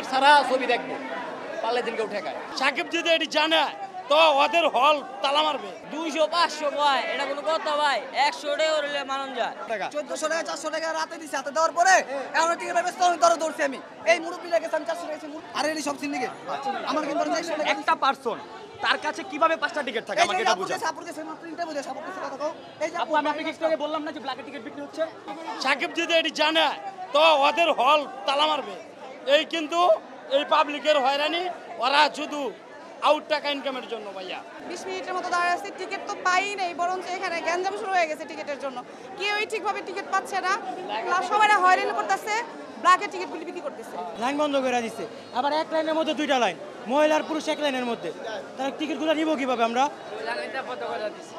Ticket ছাড়া ছবি দেখবো, পারলে দিনকে উঠে খায়। সাকিব যদি এটি জানে তো ওদের হল তালা মারবে। 200-500 ভাই, এটা কোনো কথা ভাই? 100 টাকা হলে মানুষ যায়। 1400 টাকা 400 টাকা রাতে দিছে, হাতে দেওয়ার পরে এখন টিকিট ব্যবস্থা আমি ধরছি আমি এই মুরব্বী লেগেছে আমি 400 টাকা আর এটি সব সিন্ডিকে আমার কিন্তু একটা পার্সন তার কাছে কিভাবে 5টা টিকিট থাকে আমাকে এটা বুঝান। সাপুরকে সেম প্রিন্টে বুঝে সাপুরকে কথা কও। এই যে আপু আমি আপনাকে একটু আগে বললাম না যে ব্ল্যাকে টিকিট বিক্রি হচ্ছে। সাকিব যদি এটি জানে তো ওদের হল তালা মারবে। এই কিন্তু এই পাবলিকের হয়রানি, ওরা শুধু আউট টাকা ইনকামের জন্য ভাইয়া। 20 মিনিটের মতো দাঁড়িয়ে আছি, টিকিট তো পাই নাই, বরঞ্চ এখানে গ্যাঞ্জাম শুরু হয়ে গেছে টিকিটের জন্য। কেউই ঠিকভাবে টিকিট পাচ্ছে না, সবাই হয়রানি করতেছে, ব্ল্যাকে টিকিটগুলি বিক্রি করতেছে। লাইন বন্ধ করে দিচ্ছে, আবার এক লাইনের মধ্যে 2টা লাইন, মহিলা আর পুরুষ এক লাইনের মধ্যে। তাহলে টিকিটগুলো নিব কিভাবে আমরা?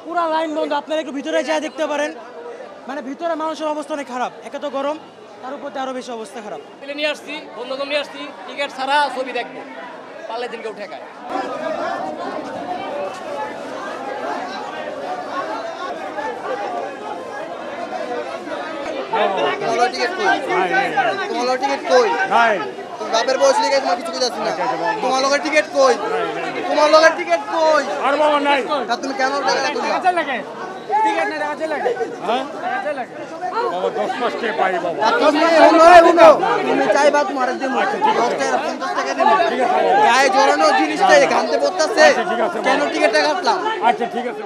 পুরা লাইন বন্ধ। আপনারা একটু ভিতরে যা দেখতে পারেন, মানে ভিতরে মানুষের অবস্থা অনেক খারাপ। একে তো গরম, তার উপর আরো বেশি অবস্থা খারাপ। প্লেন নিয়ে আসছি, বন্ধুবান্ধব নিয়ে আসছি, টিকিট ছাড়া ছবি দেখবো, পারলে দিনকে উঠে খায়। তোমার টিকিট কই? তোমার টিকিট কই? নাই তুমি বাপের বয়স লিখে তোমার কিছু বুঝাচ্ছি না। তোমার লগের টিকিট কই? তোমার লগের টিকিট কই? আর বাবা নাই। তা তুমি কেন টাকা রাখলা? কাছে লাগে টিকিট না কাছে লাগে। হ্যাঁ কাছে লাগে বাবা 10 মাস কে পাই বাবা। তুমি হুনো তুমি চাইবা তোমার দিমু 10 টাকা 50 টাকা দিমু। ঠিক আছে গায়ে জড়ানো জিনিসটা ঘামতে পড়তাছে। কেন টিকিটটা কাটলাম? আচ্ছা ঠিক আছে।